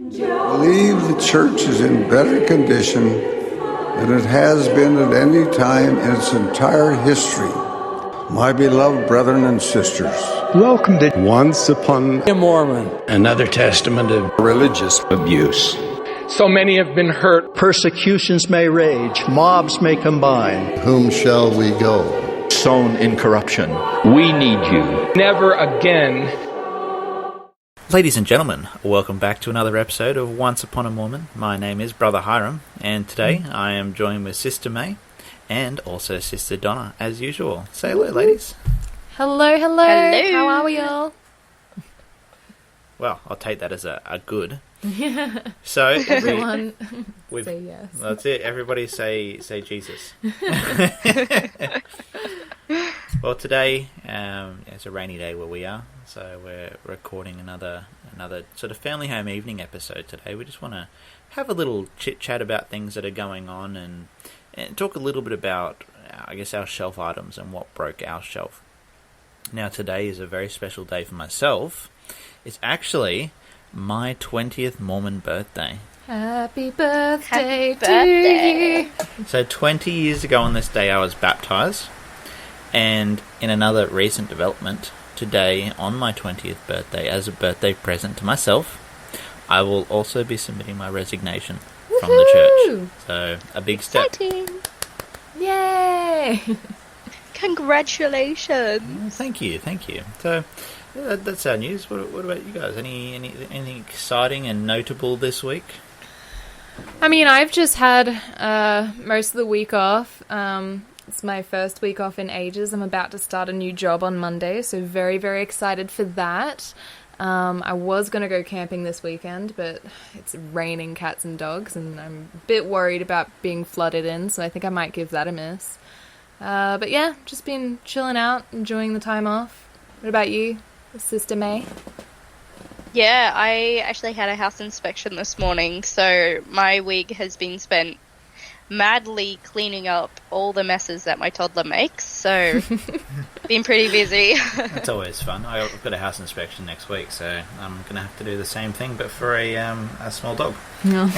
I believe the church is in better condition than it has been at any time in its entire history. My beloved brethren and sisters, welcome to Once Upon a Mormon, another testament of religious abuse. So many have been hurt. Persecutions may rage, mobs may combine. Whom shall we go? Sown in corruption. We need you. Never again. Ladies and gentlemen, welcome back to another episode of Once Upon a Mormon. My name is Brother Hiram, and today I am joined with Sister May and also Sister Donna, as usual. Say hello, ladies. Hello. How are we all? Well, I'll take that as a good. So everyone say yes. That's it. Everybody say Jesus. Well, today it's a rainy day where we are, so we're recording another sort of family home evening episode today. We just want to have a little chit chat about things that are going on and talk a little bit about, I guess, our shelf items and what broke our shelf. Now, today is a very special day for myself. It's actually my 20th Mormon birthday. Happy birthday to you. So 20 years ago on this day I was baptized, and in another recent development, today on my 20th birthday, as a birthday present to myself, I will also be submitting my resignation from the church. So a big step. Exciting. Yay! Congratulations. Thank you. So that's our news. What about you guys? Anything exciting and notable this week? I mean, I've just had most of the week off. It's my first week off in ages. I'm about to start a new job on Monday, so very, very excited for that. I was going to go camping this weekend, but it's raining cats and dogs, and I'm a bit worried about being flooded in, so I think I might give that a miss. But yeah, just been chilling out, enjoying the time off. What about you, Sister May? Yeah, I actually had a house inspection this morning, so my week has been spent madly cleaning up all the messes that my toddler makes, so been pretty busy. That's always fun. I've got a house inspection next week, so I'm going to have to do the same thing, but for a small dog. No.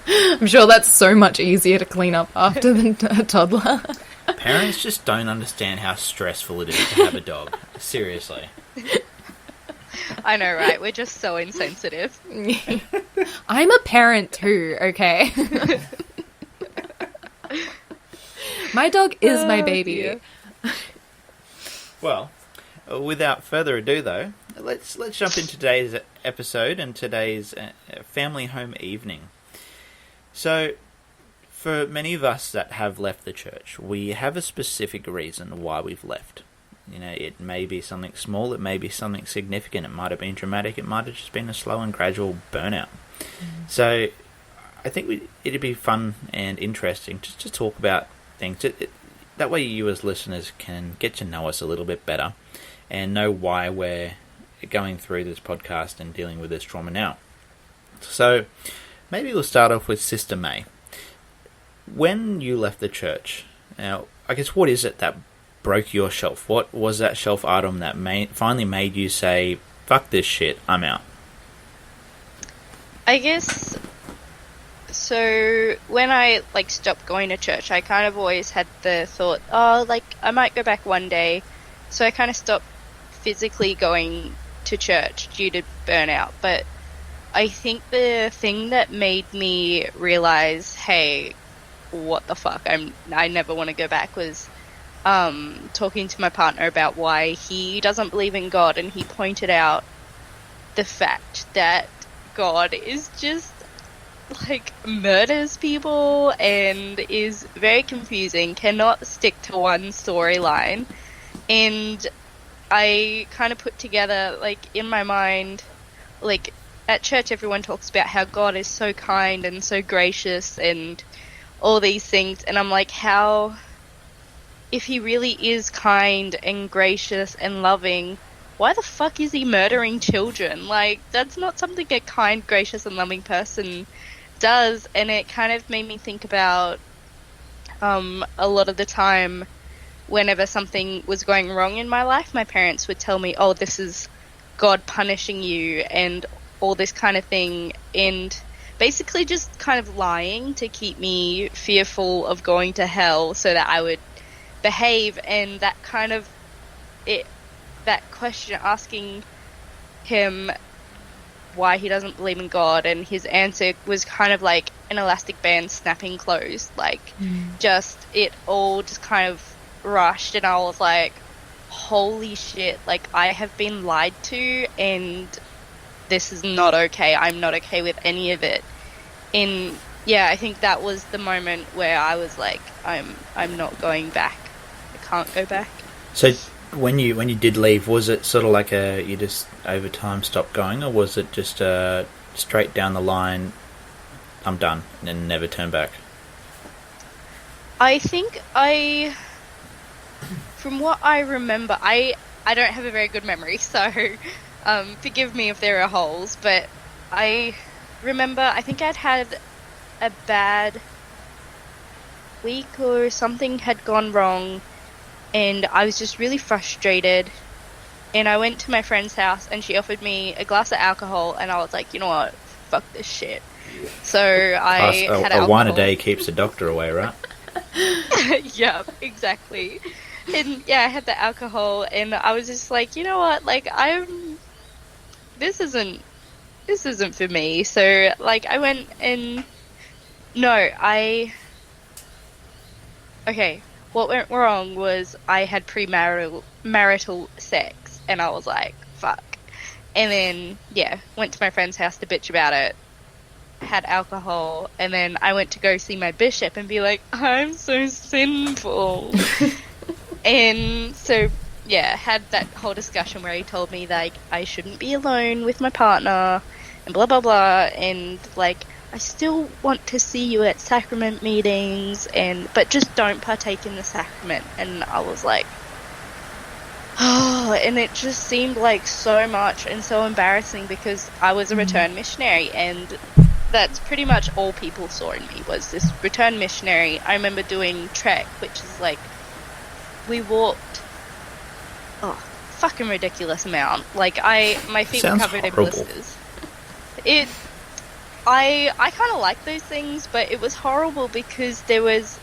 I'm sure that's so much easier to clean up after the toddler. Parents just don't understand how stressful it is to have a dog. Seriously. I know, right? We're just so insensitive. I'm a parent too, okay? My dog is my baby. Dear. Well, without further ado, though, let's jump into today's episode and today's family home evening. So, for many of us that have left the church, we have a specific reason why we've left. You know, it may be something small, it may be something significant, it might have been dramatic, it might have just been a slow and gradual burnout. So, I think it'd be fun and interesting just to talk about things. That way you as listeners can get to know us a little bit better and know why we're going through this podcast and dealing with this trauma now. So, maybe we'll start off with Sister May. When you left the church, now, I guess what is it that broke your shelf? What was that shelf item that finally made you say, fuck this shit, I'm out? I guess, so when I stopped going to church, I kind of always had the thought, I might go back one day. So I kind of stopped physically going to church due to burnout. But I think the thing that made me realize, hey, what the fuck, I never want to go back, was talking to my partner about why he doesn't believe in God, and he pointed out the fact that God is just murders people and is very confusing, cannot stick to one storyline. And I kind of put together, in my mind, at church everyone talks about how God is so kind and so gracious and all these things, and I'm like, how, if he really is kind and gracious and loving, why the fuck is he murdering children? That's not something a kind, gracious and loving person does. And it kind of made me think about a lot of the time whenever something was going wrong in my life, my parents would tell me, oh, this is God punishing you, and all this kind of thing, and basically just kind of lying to keep me fearful of going to hell so that I would behave. And that kind of that question, asking him why he doesn't believe in God, and his answer was kind of like an elastic band snapping closed, like just it all just kind of rushed, and I was like, holy shit, like I have been lied to, and this is not okay. I'm not okay with any of it. And yeah, I think that was the moment where I was like, I'm not going back. I can't go back. So when you did leave, was it sort of like you just over time stopped going, or was it just straight down the line, I'm done, and never turn back? I think from what I remember, I don't have a very good memory, so forgive me if there are holes, but I remember I think I'd had a bad week or something had gone wrong, and I was just really frustrated, and I went to my friend's house and she offered me a glass of alcohol, and I was like, you know what, fuck this shit. So I had alcohol. A wine a day keeps the doctor away, right? Yeah, exactly. And yeah, I had the alcohol, and I was just like, you know what, like this isn't for me. So like I went and what went wrong was I had marital sex, and I was like, fuck. And then yeah, went to my friend's house to bitch about it, had alcohol, and then I went to go see my bishop and be like, I'm so sinful. And so yeah, had that whole discussion where he told me like I shouldn't be alone with my partner and blah blah blah, and like I still want to see you at sacrament meetings, but just don't partake in the sacrament. And I was like, oh, and it just seemed like so much and so embarrassing, because I was a return missionary, and that's pretty much all people saw in me was this return missionary. I remember doing trek, which is like, we walked fucking ridiculous amount. Like my feet were covered in blisters. I kind of like those things, but it was horrible because there was,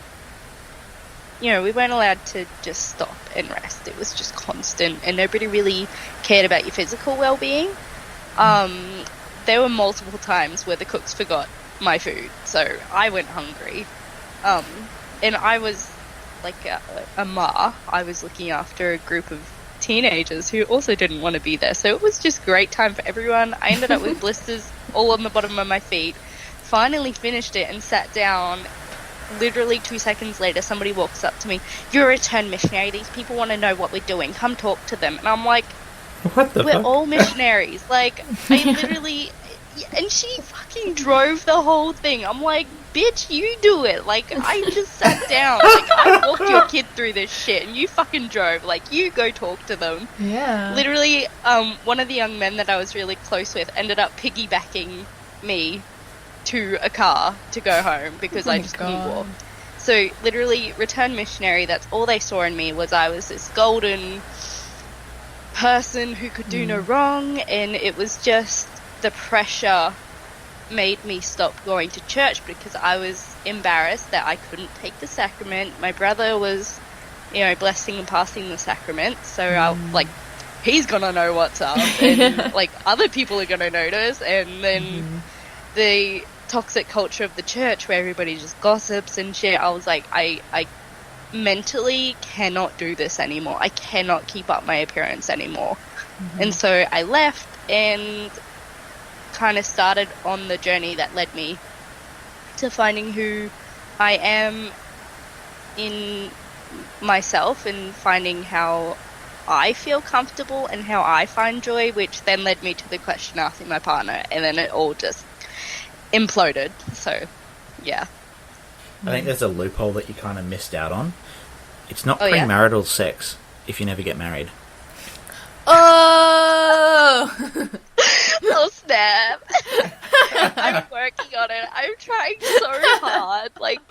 we weren't allowed to just stop and rest. It was just constant, and nobody really cared about your physical well-being. There were multiple times where the cooks forgot my food, so I went hungry. And I was like a ma. I was looking after a group of teenagers who also didn't want to be there, so it was just great time for everyone. I ended up with blisters all on the bottom of my feet. Finally finished it and sat down. Literally 2 seconds later, somebody walks up to me, you're a return missionary, these people want to know what we're doing, come talk to them. And I'm like, what the we're fuck? all missionaries. Like, I literally, and she fucking drove the whole thing. I'm like, bitch, you do it. Like, I just sat down. Like, I walked your kid through this shit, and you fucking drove. Like, you go talk to them. Yeah. Literally, one of the young men that I was really close with ended up piggybacking me to a car to go home because I just couldn't walk. So, literally, return missionary, that's all they saw in me, was I was this golden person who could do no wrong, and it was just the pressure made me stop going to church because I was embarrassed that I couldn't take the sacrament. My brother was, blessing and passing the sacrament, so I like, he's gonna know what's up, and like other people are gonna notice, and then the toxic culture of the church where everybody just gossips and shit. I was like, I mentally cannot do this anymore. I cannot keep up my appearance anymore. And so I left and kind of started on the journey that led me to finding who I am in myself and finding how I feel comfortable and how I find joy, which then led me to the question asking my partner, and then it all just imploded. So yeah, I think there's a loophole that you kind of missed out on. It's not Oh, yeah? premarital sex if you never get married. Oh! oh snap. I'm working on it. I'm trying so hard. Like,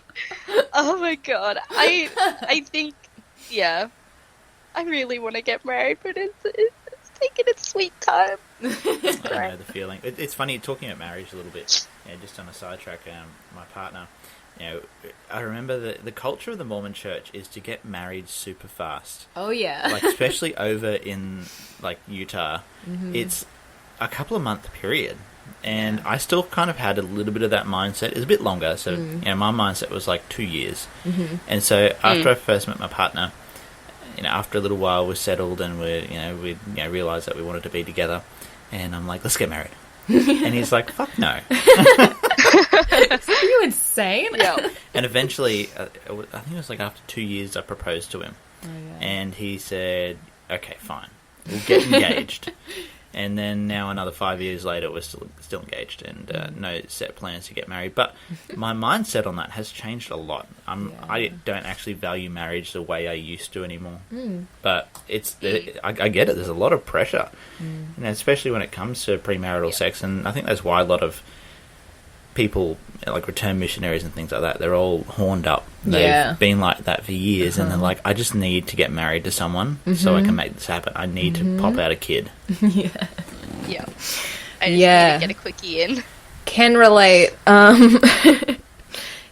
oh my god. I think, yeah, I really want to get married, but it's making it sweet time. I know the feeling. It's funny talking about marriage a little bit. Just on a sidetrack, my partner, I remember the culture of the Mormon church is to get married super fast. Oh yeah. Like especially over in like Utah, it's a couple of month period. And I still kind of had a little bit of that mindset. It's a bit longer, so my mindset was like 2 years. And so after I first met my partner, after a little while, we're settled and we realized that we wanted to be together. And I'm like, let's get married. And he's like, fuck no. Are you insane? Yeah. And eventually, I think it was like after 2 years, I proposed to him. Oh, yeah. And he said, okay, fine, we'll get engaged. And then now another 5 years later, we're still engaged and no set plans to get married. But my mindset on that has changed a lot. I don't actually value marriage the way I used to anymore. But I get it. There's a lot of pressure, especially when it comes to premarital sex. And I think that's why a lot of people, like return missionaries and things like that, they're all horned up. They've been like that for years, and they're like, I just need to get married to someone so I can make this happen. I need to pop out a kid. Yeah. I just need to get a quickie in. Can relate. Yeah,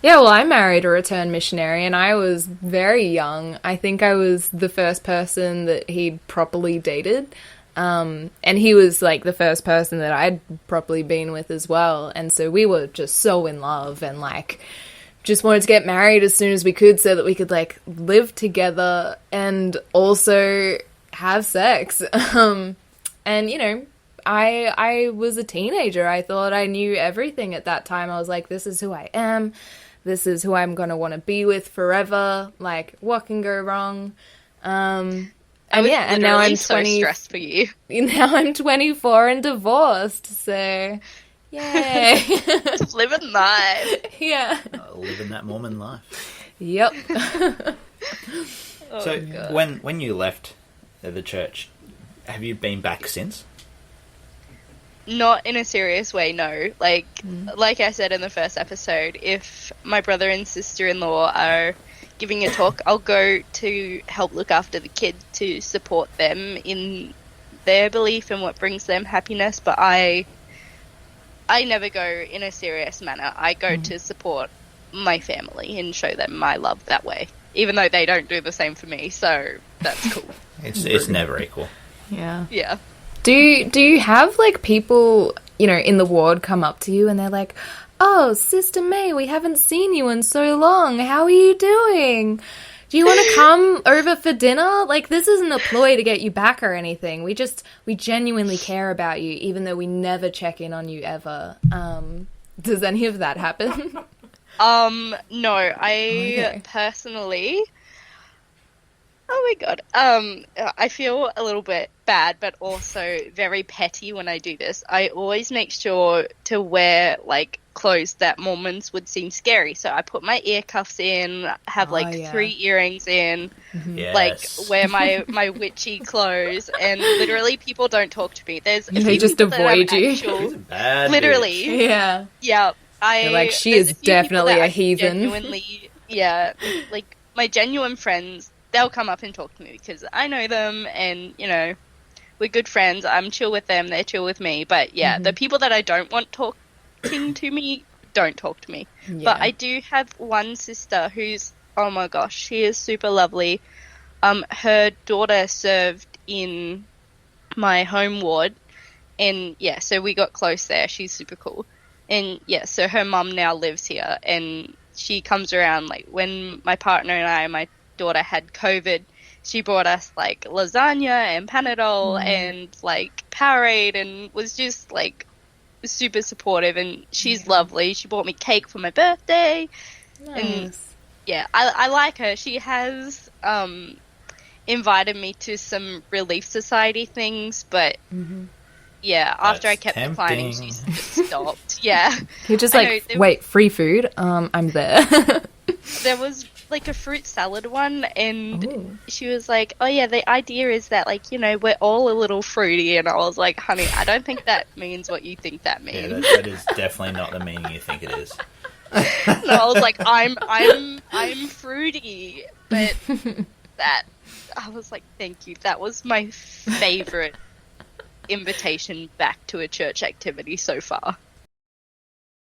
well, I married a return missionary, and I was very young. I think I was the first person that he'd properly dated. And he was like the first person that I'd properly been with as well. And so we were just so in love and like just wanted to get married as soon as we could so that we could like live together and also have sex. And I was a teenager. I thought I knew everything at that time. I was like, this is who I am. This is who I'm going to want to be with forever. Like, what can go wrong? And now I'm 20. So stressed for you. Now I'm 24 and divorced. So, yay! Living life. Yeah. Living that Mormon life. Yep. So when you left the church, have you been back since? Not in a serious way, no. Like I said in the first episode, if my brother and sister-in-law are giving a talk, I'll go to help look after the kids to support them in their belief and what brings them happiness, but I never go in a serious manner. I go to support my family and show them my love that way, even though they don't do the same for me, so that's cool. It's never equal. Yeah. Yeah. Do you have like people, in the ward come up to you and they're like, "Oh, Sister May, we haven't seen you in so long. How are you doing? Do you want to come over for dinner? Like, this isn't a ploy to get you back or anything. We genuinely care about you, even though we never check in on you ever." Does any of that happen? No, I personally... Oh my god. I feel a little bit bad, but also very petty when I do this. I always make sure to wear, like, clothes that Mormons would seem scary. So I put my ear cuffs in, have, 3 earrings in, like, wear my witchy clothes, and literally people don't talk to me. They just avoid you. Literally. Bitch. Yeah. Yeah. You're like, she is definitely a heathen. Genuinely, yeah. Like, my genuine friends, they'll come up and talk to me because I know them and, we're good friends. I'm chill with them. They're chill with me. But, the people that I don't want talking to me don't talk to me. Yeah. But I do have one sister who's, oh my gosh, she is super lovely. Her daughter served in my home ward. And, so we got close there. She's super cool. And, so her mum now lives here. And she comes around, like, when my partner and my daughter had COVID, she brought us like lasagna and Panadol and like Powerade and was just like super supportive, and she's lovely. She bought me cake for my birthday. Nice. And I like her. She has invited me to some Relief Society things, but after I kept declining, she just stopped. You're just like, wait, free food? I'm there. There was like a fruit salad one, and she was like, oh yeah, the idea is that, like, we're all a little fruity, and I was like, honey, I don't think that means what you think that means. Yeah, that is definitely not the meaning you think it is. No, I was like, I'm fruity, but that, I was like, thank you, that was my favorite invitation back to a church activity so far.